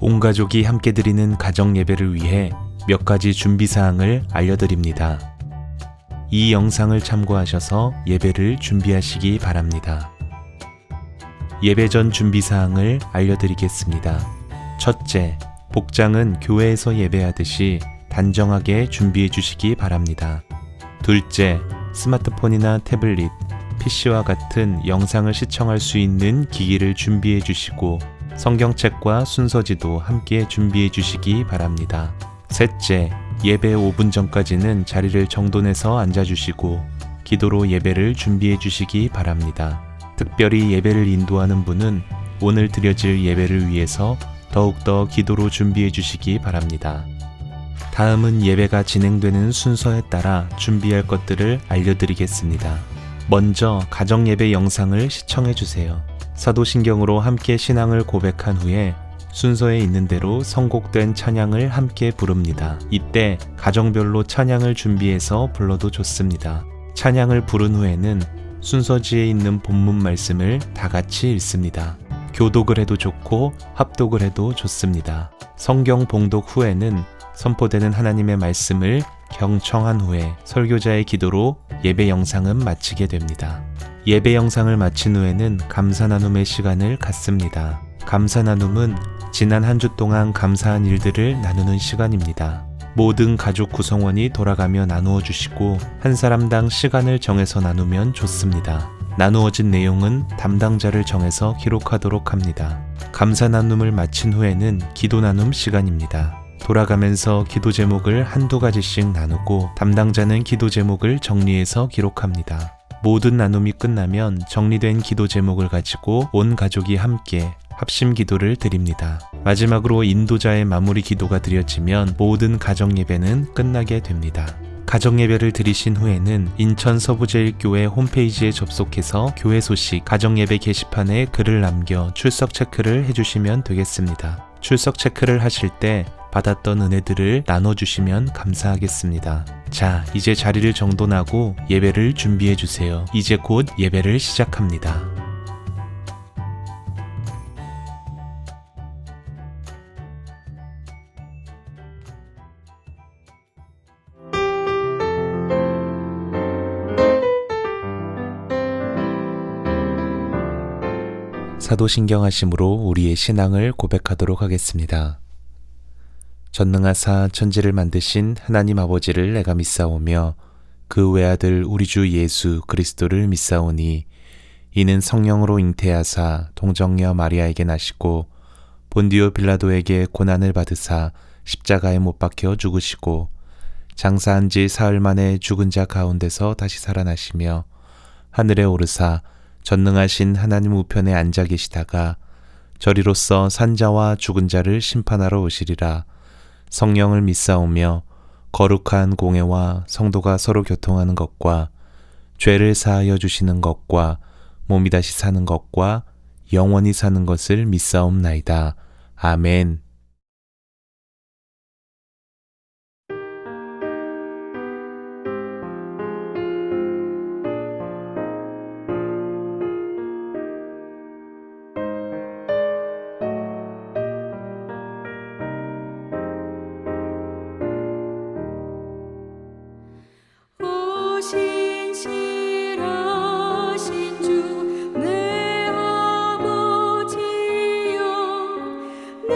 온 가족이 함께 드리는 가정 예배를 위해 몇 가지 준비 사항을 알려드립니다. 이 영상을 참고하셔서 예배를 준비하시기 바랍니다. 예배 전 준비 사항을 알려드리겠습니다. 첫째, 복장은 교회에서 예배하듯이 단정하게 준비해 주시기 바랍니다. 둘째, 스마트폰이나 태블릿, PC와 같은 영상을 시청할 수 있는 기기를 준비해 주시고 성경책과 순서지도 함께 준비해 주시기 바랍니다. 셋째, 예배 5분 전까지는 자리를 정돈해서 앉아주시고 기도로 예배를 준비해 주시기 바랍니다. 특별히 예배를 인도하는 분은 오늘 드려질 예배를 위해서 더욱더 기도로 준비해 주시기 바랍니다. 다음은 예배가 진행되는 순서에 따라 준비할 것들을 알려드리겠습니다. 먼저 가정예배 영상을 시청해 주세요. 사도신경으로 함께 신앙을 고백한 후에 순서에 있는 대로 선곡된 찬양을 함께 부릅니다. 이때 가정별로 찬양을 준비해서 불러도 좋습니다. 찬양을 부른 후에는 순서지에 있는 본문 말씀을 다 같이 읽습니다. 교독을 해도 좋고 합독을 해도 좋습니다. 성경 봉독 후에는 선포되는 하나님의 말씀을 경청한 후에 설교자의 기도로 예배 영상은 마치게 됩니다. 예배 영상을 마친 후에는 감사 나눔의 시간을 갖습니다. 감사 나눔은 지난 한 주 동안 감사한 일들을 나누는 시간입니다. 모든 가족 구성원이 돌아가며 나누어 주시고 한 사람당 시간을 정해서 나누면 좋습니다. 나누어진 내용은 담당자를 정해서 기록하도록 합니다. 감사 나눔을 마친 후에는 기도 나눔 시간입니다. 돌아가면서 기도 제목을 한두 가지씩 나누고 담당자는 기도 제목을 정리해서 기록합니다. 모든 나눔이 끝나면 정리된 기도 제목을 가지고 온 가족이 함께 합심 기도를 드립니다. 마지막으로 인도자의 마무리 기도가 드려지면 모든 가정 예배는 끝나게 됩니다. 가정 예배를 드리신 후에는 인천 서부제일교회 홈페이지에 접속해서 교회 소식 가정 예배 게시판에 글을 남겨 출석 체크를 해주시면 되겠습니다. 출석 체크를 하실 때 받았던 은혜들을 나눠주시면 감사하겠습니다. 자, 이제 자리를 정돈하고 예배를 준비해 주세요. 이제 곧 예배를 시작합니다. 사도신경 하심으로 우리의 신앙을 고백하도록 하겠습니다. 전능하사 천지를 만드신 하나님 아버지를 내가 믿사오며 그 외아들 우리 주 예수 그리스도를 믿사오니 이는 성령으로 잉태하사 동정녀 마리아에게 나시고 본디오 빌라도에게 고난을 받으사 십자가에 못 박혀 죽으시고 장사한 지 사흘 만에 죽은 자 가운데서 다시 살아나시며 하늘에 오르사 전능하신 하나님 우편에 앉아 계시다가 저리로서 산자와 죽은 자를 심판하러 오시리라. 성령을 믿사오며 거룩한 공회와 성도가 서로 교통하는 것과 죄를 사하여 주시는 것과 몸이 다시 사는 것과 영원히 사는 것을 믿사옵나이다. 아멘. 신실하신 주 내 아버지여 내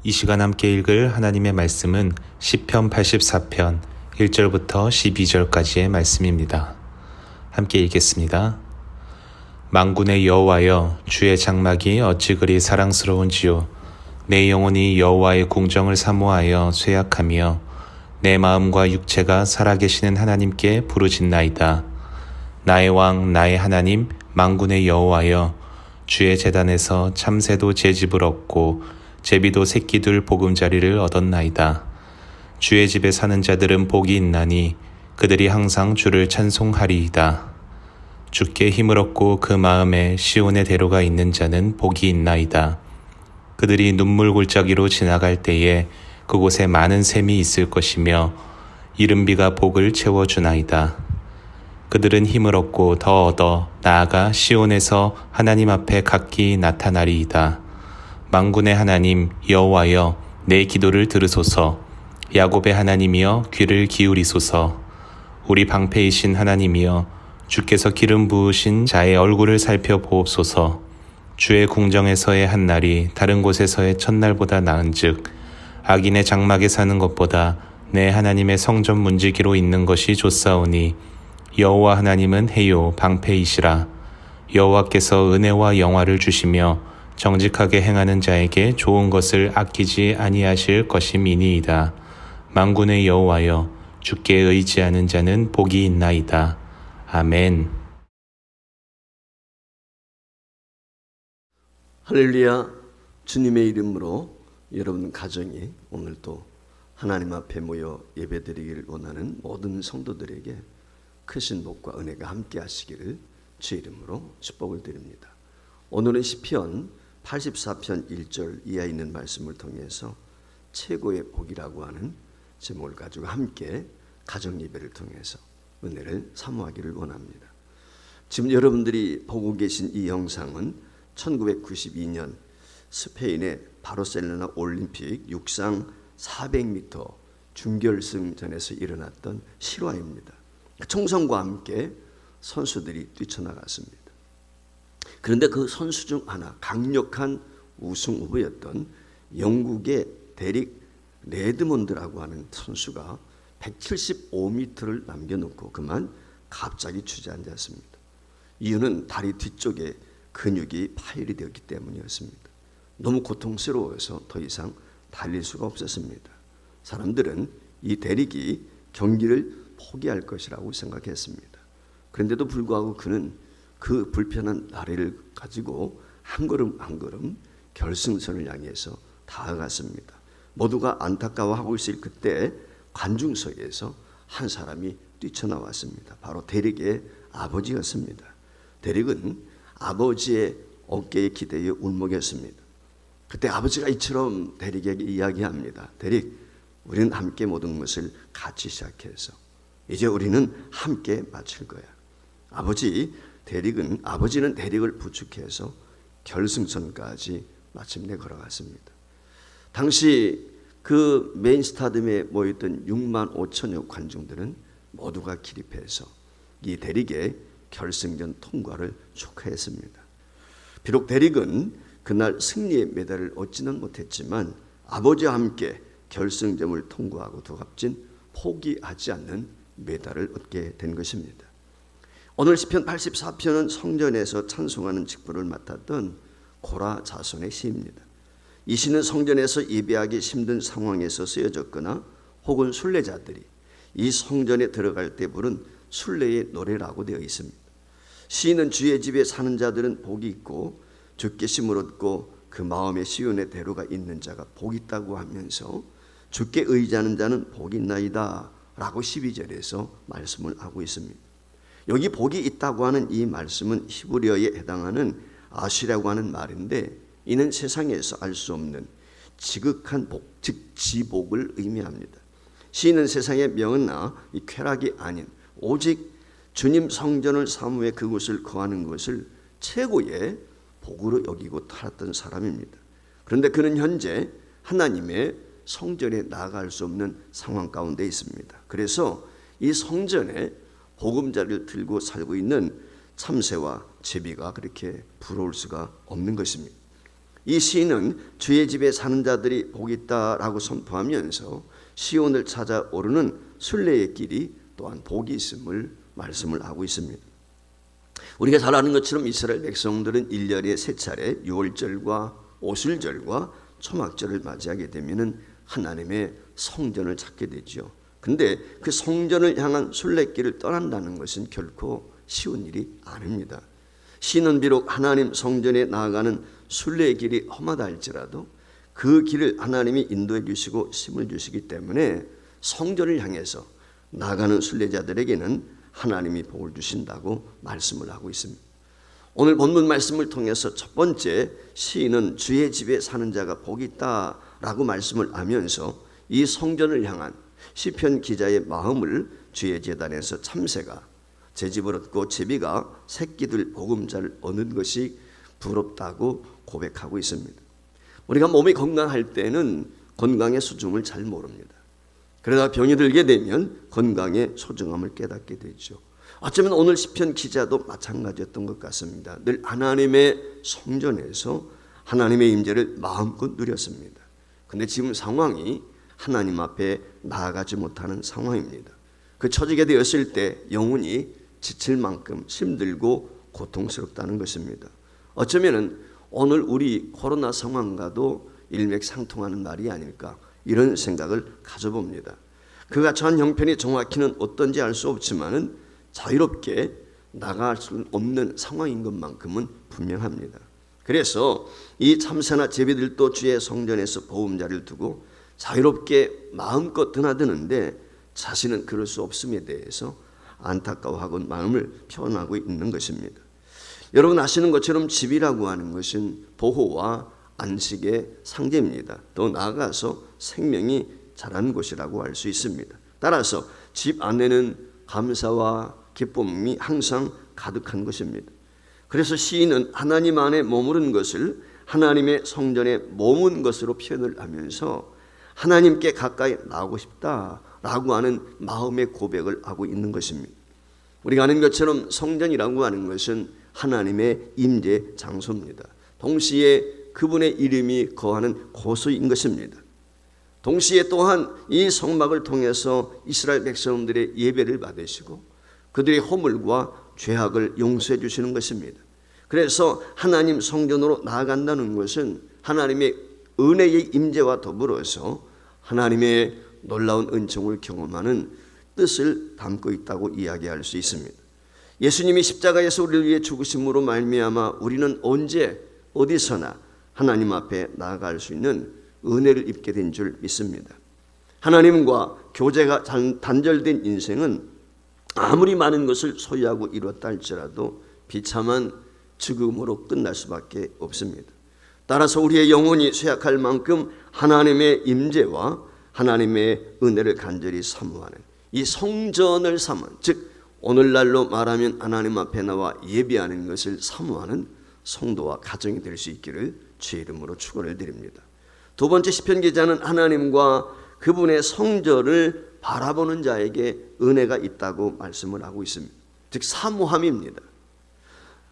이 시간 함께 읽을 하나님의 말씀은 시편 84편 1절부터 12절까지의 말씀입니다. 함께 읽겠습니다. 만군의 여호와여, 주의 장막이 어찌 그리 사랑스러운지요. 내 영혼이 여호와의 궁정을 사모하여 쇠약하며 내 마음과 육체가 살아계시는 하나님께 부르짖나이다. 나의 왕 나의 하나님 만군의 여호와여, 주의 제단에서 참새도 제집을 얻고 제비도 새끼들 보금자리를 얻었나이다. 주의 집에 사는 자들은 복이 있나니 그들이 항상 주를 찬송하리이다. 주께 힘을 얻고 그 마음에 시온의 대로가 있는 자는 복이 있나이다. 그들이 눈물 골짜기로 지나갈 때에 그곳에 많은 샘이 있을 것이며 이른비가 복을 채워주나이다. 그들은 힘을 얻고 더 얻어 나아가 시온에서 하나님 앞에 각기 나타나리이다. 만군의 하나님 여호와여, 내 기도를 들으소서. 야곱의 하나님이여, 귀를 기울이소서. 우리 방패이신 하나님이여, 주께서 기름 부으신 자의 얼굴을 살펴보옵소서. 주의 궁정에서의 한 날이 다른 곳에서의 첫날보다 나은즉 악인의 장막에 사는 것보다 내 하나님의 성전 문지기로 있는 것이 좋사오니 여호와 하나님은 해요 방패이시라. 여호와께서 은혜와 영화를 주시며 정직하게 행하는 자에게 좋은 것을 아끼지 아니하실 것임이니이다. 만군의 여호와여, 주께 의지하는 자는 복이 있나이다. 아멘. 할렐루야. 주님의 이름으로 여러분 가정이 오늘 또 하나님 앞에 모여 예배드리기를 원하는 모든 성도들에게 크신 복과 은혜가 함께 하시기를 주 이름으로 축복을 드립니다. 오늘은 시편 84편 1절 이하에 있는 말씀을 통해서 최고의 복이라고 하는 제목을 가지고 함께 가정 예배를 통해서 은혜를 사모하기를 원합니다. 지금 여러분들이 보고 계신 이 영상은 1992년 스페인의 바르셀로나 올림픽 육상 400m 준결승전에서 일어났던 실화입니다. 총성과 함께 선수들이 뛰쳐나갔습니다. 그런데 그 선수 중 하나, 강력한 우승 후보였던 영국의 데릭 레드몬드라고 하는 선수가 175m를 남겨놓고 그만 갑자기 주저앉았습니다. 이유는 다리 뒤쪽에 근육이 파열이 되었기 때문이었습니다. 너무 고통스러워서 더 이상 달릴 수가 없었습니다. 사람들은 이 데릭이 경기를 포기할 것이라고 생각했습니다. 그런데도 불구하고 그는 그 불편한 다리를 가지고 한 걸음 한 걸음 결승선을 향해서 다가갔습니다. 모두가 안타까워하고 있을 그때 관중석에서 한 사람이 뛰쳐나왔습니다. 바로 데릭의 아버지였습니다. 데릭은 아버지의 어깨에 기대어 울먹였습니다. 그때 아버지가 이처럼 데릭에게 이야기합니다. 데릭, 우리는 함께 모든 것을 같이 시작해서 이제 우리는 함께 마칠 거야. 아버지는 데릭을 부축해서 결승선까지 마침내 걸어갔습니다. 당시 그 메인 스타디움에 모였던 6만 5천여 관중들은 모두가 기립해서 이 데릭의 결승전 통과를 축하했습니다. 비록 데릭은 그날 승리의 메달을 얻지는 못했지만 아버지와 함께 결승점을 통과하고 더 값진 포기하지 않는 메달을 얻게 된 것입니다. 오늘 시편 84편은 성전에서 찬송하는 직분을 맡았던 고라 자손의 시입니다. 이 시는 성전에서 예배하기 힘든 상황에서 쓰여졌거나 혹은 순례자들이 이 성전에 들어갈 때 부른 순례의 노래라고 되어 있습니다. 시인은 주의 집에 사는 자들은 복이 있고 주께 쉼을 얻고 그 마음에 시온의 대로가 있는 자가 복이 있다고 하면서 주께 의지하는 자는 복이 있나이다 라고 12절에서 말씀을 하고 있습니다. 여기 복이 있다고 하는 이 말씀은 히브리어에 해당하는 아시라고 하는 말인데 이는 세상에서 알 수 없는 지극한 복, 즉 지복을 의미합니다. 시인은 세상의 명은나 이 쾌락이 아닌 오직 주님 성전을 사모해 그곳을 거하는 것을 최고의 복으로 여기고 살았던 사람입니다. 그런데 그는 현재 하나님의 성전에 나아갈 수 없는 상황 가운데 있습니다. 그래서 이 성전에 보금자리를 들고 살고 있는 참새와 제비가 그렇게 부러울 수가 없는 것입니다. 이 시인은 주의 집에 사는 자들이 복이 있다라고 선포하면서 시온을 찾아 오르는 순례의 길이 또한 복이 있음을 말씀을 하고 있습니다. 우리가 잘 아는 것처럼 이스라엘 백성들은 1년에 3차례 유월절과 오술절과 초막절을 맞이하게 되면 하나님의 성전을 찾게 되죠. 근데 그 성전을 향한 순례길을 떠난다는 것은 결코 쉬운 일이 아닙니다. 시는 비록 하나님 성전에 나아가는 순례의 길이 험하다 할지라도 그 길을 하나님이 인도해 주시고 힘을 주시기 때문에 성전을 향해서 나아가는 순례자들에게는 하나님이 복을 주신다고 말씀을 하고 있습니다. 오늘 본문 말씀을 통해서 첫 번째 시인은 주의 집에 사는 자가 복이 있다라고 말씀을 하면서 이 성전을 향한 시편 기자의 마음을 주의 제단에서 참새가 제 집을 얻고 제비가 새끼들 보금자를 얻는 것이 부럽다고 고백하고 있습니다. 우리가 몸이 건강할 때는 건강의 소중함을 잘 모릅니다. 그러다 병이 들게 되면 건강의 소중함을 깨닫게 되죠. 어쩌면 오늘 시편 기자도 마찬가지였던 것 같습니다. 늘 하나님의 성전에서 하나님의 임재를 마음껏 누렸습니다. 그런데 지금 상황이 하나님 앞에 나아가지 못하는 상황입니다. 그 처지게 되었을 때 영혼이 지칠 만큼 힘들고 고통스럽다는 것입니다. 어쩌면 오늘 우리 코로나 상황과도 일맥상통하는 말이 아닐까 이런 생각을 가져봅니다. 그가 처한 형편이 정확히는 어떤지 알 수 없지만은 자유롭게 나갈 수 없는 상황인 것만큼은 분명합니다. 그래서 이 참새나 제비들도 주의 성전에서 보금자리를 두고 자유롭게 마음껏 드나드는데 자신은 그럴 수 없음에 대해서 안타까워하고 마음을 표현하고 있는 것입니다. 여러분 아시는 것처럼 집이라고 하는 것은 보호와 안식의 상징입니다. 더 나아가서 생명이 자라는 곳이라고 할 수 있습니다. 따라서 집 안에는 감사와 기쁨이 항상 가득한 것입니다. 그래서 시인은 하나님 안에 머무른 것을 하나님의 성전에 머문 것으로 표현을 하면서 하나님께 가까이 나오고 싶다라고 하는 마음의 고백을 하고 있는 것입니다. 우리가 아는 것처럼 성전이라고 하는 것은 하나님의 임재 장소입니다. 동시에 그분의 이름이 거하는 고소인 것입니다. 동시에 또한 이 성막을 통해서 이스라엘 백성들의 예배를 받으시고 그들의 허물과 죄악을 용서해 주시는 것입니다. 그래서 하나님 성전으로 나아간다는 것은 하나님의 은혜의 임재와 더불어서 하나님의 놀라운 은총을 경험하는 뜻을 담고 있다고 이야기할 수 있습니다. 예수님이 십자가에서 우리를 위해 죽으심으로 말미암아 우리는 언제 어디서나 하나님 앞에 나아갈 수 있는 은혜를 입게 된 줄 믿습니다. 하나님과 교제가 단절된 인생은 아무리 많은 것을 소유하고 이뤘다 할지라도 비참한 죽음으로 끝날 수밖에 없습니다. 따라서 우리의 영혼이 쇠약할 만큼 하나님의 임재와 하나님의 은혜를 간절히 사모하는 이 성전을 사모하는, 즉 오늘날로 말하면 하나님 앞에 나와 예배하는 것을 사모하는 성도와 가정이 될 수 있기를 주의 이름으로 축원을 드립니다. 두 번째 시편 기자는 하나님과 그분의 성전을 바라보는 자에게 은혜가 있다고 말씀을 하고 있습니다. 즉 사모함입니다.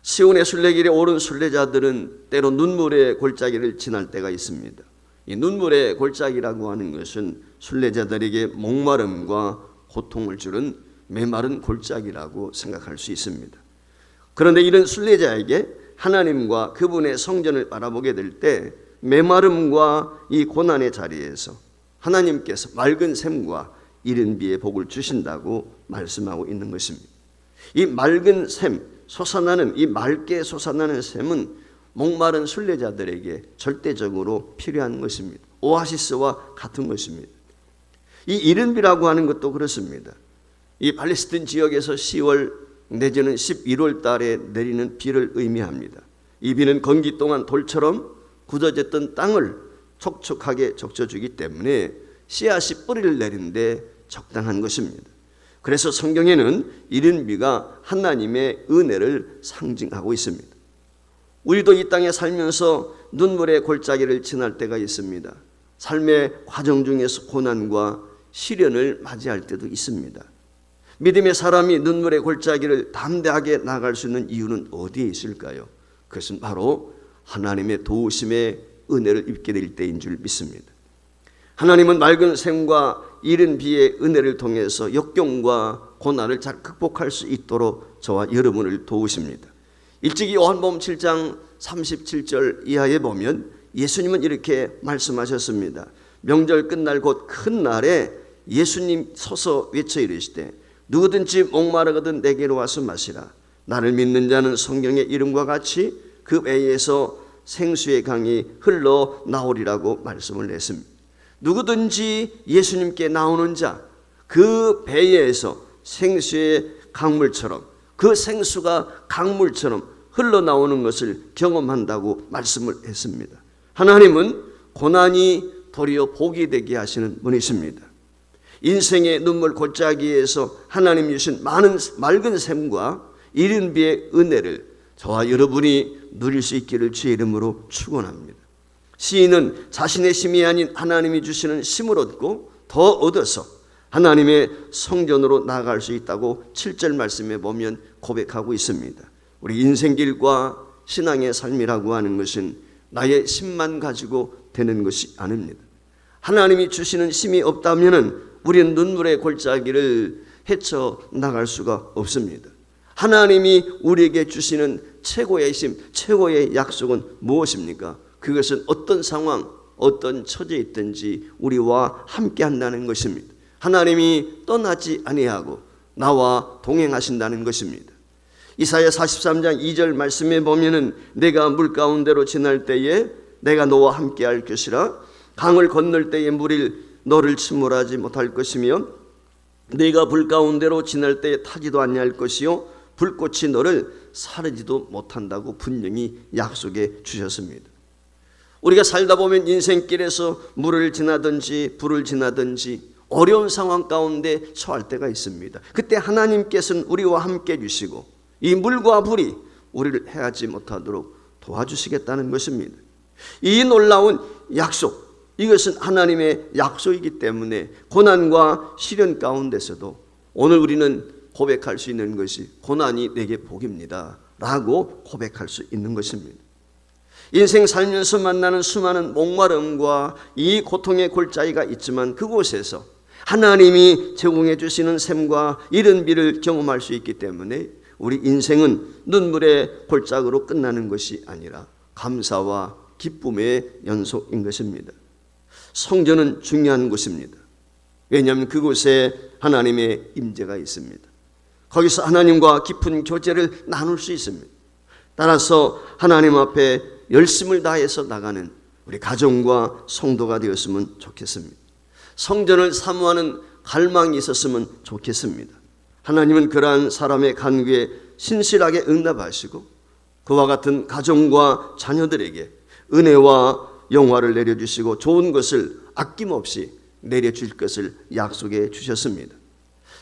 시온의 순례길에 오른 순례자들은 때로 눈물의 골짜기를 지날 때가 있습니다. 이 눈물의 골짜기라고 하는 것은 순례자들에게 목마름과 고통을 주는 메마른 골짜기라고 생각할 수 있습니다. 그런데 이런 순례자에게 하나님과 그분의 성전을 바라보게 될 때 메마름과 이 고난의 자리에서 하나님께서 맑은 샘과 이른 비의 복을 주신다고 말씀하고 있는 것입니다. 이 맑은 샘, 솟아나는 이 맑게 솟아나는 샘은 목마른 순례자들에게 절대적으로 필요한 것입니다. 오아시스와 같은 것입니다. 이 이른 비라고 하는 것도 그렇습니다. 이 팔레스틴 지역에서 10월 내지는 11월 달에 내리는 비를 의미합니다. 이 비는 건기 동안 돌처럼 굳어졌던 땅을 촉촉하게 적셔주기 때문에 씨앗이 뿌리를 내리는데 적당한 것입니다. 그래서 성경에는 이른 비가 하나님의 은혜를 상징하고 있습니다. 우리도 이 땅에 살면서 눈물의 골짜기를 지날 때가 있습니다. 삶의 과정 중에서 고난과 시련을 맞이할 때도 있습니다. 믿음의 사람이 눈물의 골짜기를 담대하게 나갈 수 있는 이유는 어디에 있을까요? 그것은 바로 하나님의 도우심의 은혜를 입게 될 때인 줄 믿습니다. 하나님은 맑은 샘과 이른 비의 은혜를 통해서 역경과 고난을 잘 극복할 수 있도록 저와 여러분을 도우십니다. 일찍이 요한복음 7장 37절 이하에 보면 예수님은 이렇게 말씀하셨습니다. 명절 끝날 곧 큰 날에 예수님 서서 외쳐 이르시되 누구든지 목마르거든 내게로 와서 마시라. 나를 믿는 자는 성경의 이름과 같이 그 배에서 생수의 강이 흘러나오리라고 말씀을 냈습니다. 누구든지 예수님께 나오는 자, 그 배에서 생수의 강물처럼, 그 생수가 강물처럼 흘러나오는 것을 경험한다고 말씀을 했습니다. 하나님은 고난이 도리어 복이 되게 하시는 분이십니다. 인생의 눈물 골짜기에서 하나님 주신 많은 맑은 샘과 이른 비의 은혜를 저와 여러분이 누릴 수 있기를 주의 이름으로 축원합니다. 시인은 자신의 힘이 아닌 하나님이 주시는 힘을 얻고 더 얻어서 하나님의 성전으로 나아갈 수 있다고 7절 말씀에 보면 고백하고 있습니다. 우리 인생길과 신앙의 삶이라고 하는 것은 나의 힘만 가지고 되는 것이 아닙니다. 하나님이 주시는 힘이 없다면 우리는 눈물의 골짜기를 헤쳐나갈 수가 없습니다. 하나님이 우리에게 주시는 최고의 힘, 최고의 약속은 무엇입니까? 그것은 어떤 상황, 어떤 처지에 있든지 우리와 함께 한다는 것입니다. 하나님이 떠나지 아니하고 나와 동행하신다는 것입니다. 이사야 43장 2절 말씀에 보면은 내가 물 가운데로 지날 때에 내가 너와 함께 할 것이라. 강을 건널 때에 물이 너를 침몰하지 못할 것이며 네가 불 가운데로 지날 때에 타지도 아니할 것이요 불꽃이 너를 사르지도 못한다고 분명히 약속해 주셨습니다. 우리가 살다 보면 인생길에서 물을 지나든지 불을 지나든지 어려운 상황 가운데 처할 때가 있습니다. 그때 하나님께서는 우리와 함께 해주시고 이 물과 불이 우리를 해하지 못하도록 도와주시겠다는 것입니다. 이 놀라운 약속, 이것은 하나님의 약속이기 때문에 고난과 시련 가운데서도 오늘 우리는 고백할 수 있는 것이 고난이 내게 복입니다 라고 고백할 수 있는 것입니다. 인생 살면서 만나는 수많은 목마름과 이 고통의 골짜기가 있지만 그곳에서 하나님이 제공해 주시는 샘과 이른 비를 경험할 수 있기 때문에 우리 인생은 눈물의 골짜기로 끝나는 것이 아니라 감사와 기쁨의 연속인 것입니다. 성전은 중요한 곳입니다. 왜냐하면 그곳에 하나님의 임재가 있습니다. 거기서 하나님과 깊은 교제를 나눌 수 있습니다. 따라서 하나님 앞에 열심을 다해서 나가는 우리 가정과 성도가 되었으면 좋겠습니다. 성전을 사모하는 갈망이 있었으면 좋겠습니다. 하나님은 그러한 사람의 간구에 신실하게 응답하시고 그와 같은 가정과 자녀들에게 은혜와 영화를 내려주시고 좋은 것을 아낌없이 내려줄 것을 약속해 주셨습니다.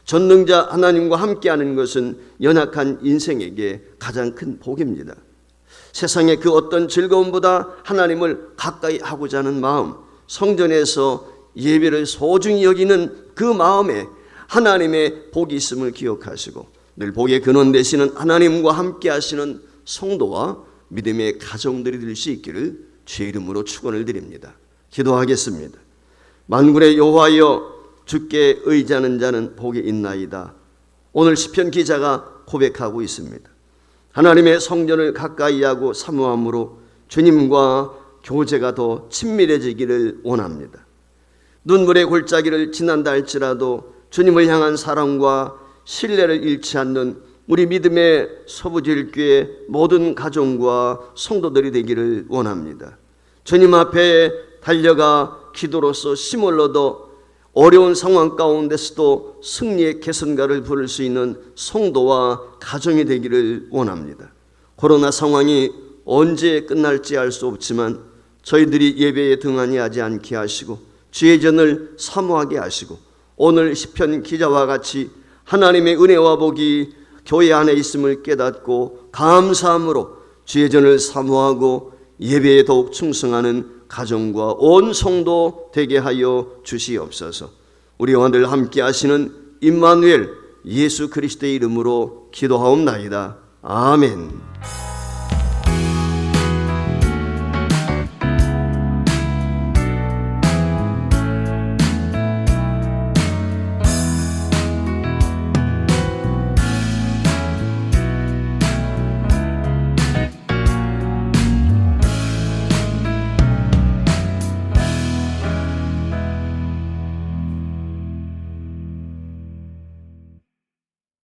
전능자 하나님과 함께하는 것은 연약한 인생에게 가장 큰 복입니다. 세상의 그 어떤 즐거움보다 하나님을 가까이 하고자 하는 마음, 성전에서 예배를 소중히 여기는 그 마음에 하나님의 복이 있음을 기억하시고 늘 복의 근원 되시는 하나님과 함께 하시는 성도와 믿음의 가정들이 될 수 있기를 주의 이름으로 축원을 드립니다. 기도하겠습니다. 만군의 여호와여, 주께 의지하는 자는 복이 있나이다. 오늘 시편 기자가 고백하고 있습니다. 하나님의 성전을 가까이 하고 사모함으로 주님과 교제가 더 친밀해지기를 원합니다. 눈물의 골짜기를 지난다 할지라도 주님을 향한 사랑과 신뢰를 잃지 않는 우리 믿음의 서부제일교회 모든 가정과 성도들이 되기를 원합니다. 주님 앞에 달려가 기도로서 힘을 얻어 어려운 상황 가운데서도 승리의 개선가를 부를 수 있는 성도와 가정이 되기를 원합니다. 코로나 상황이 언제 끝날지 알 수 없지만 저희들이 예배에 등한히 하지 않게 하시고 주의 전을 사모하게 하시고 오늘 시편 기자와 같이 하나님의 은혜와 복이 교회 안에 있음을 깨닫고 감사함으로 주의 전을 사모하고 예배에 더욱 충성하는 가정과 온 성도 되게 하여 주시옵소서. 우리와 늘 함께 하시는 임마누엘 예수 그리스도의 이름으로 기도하옵나이다. 아멘.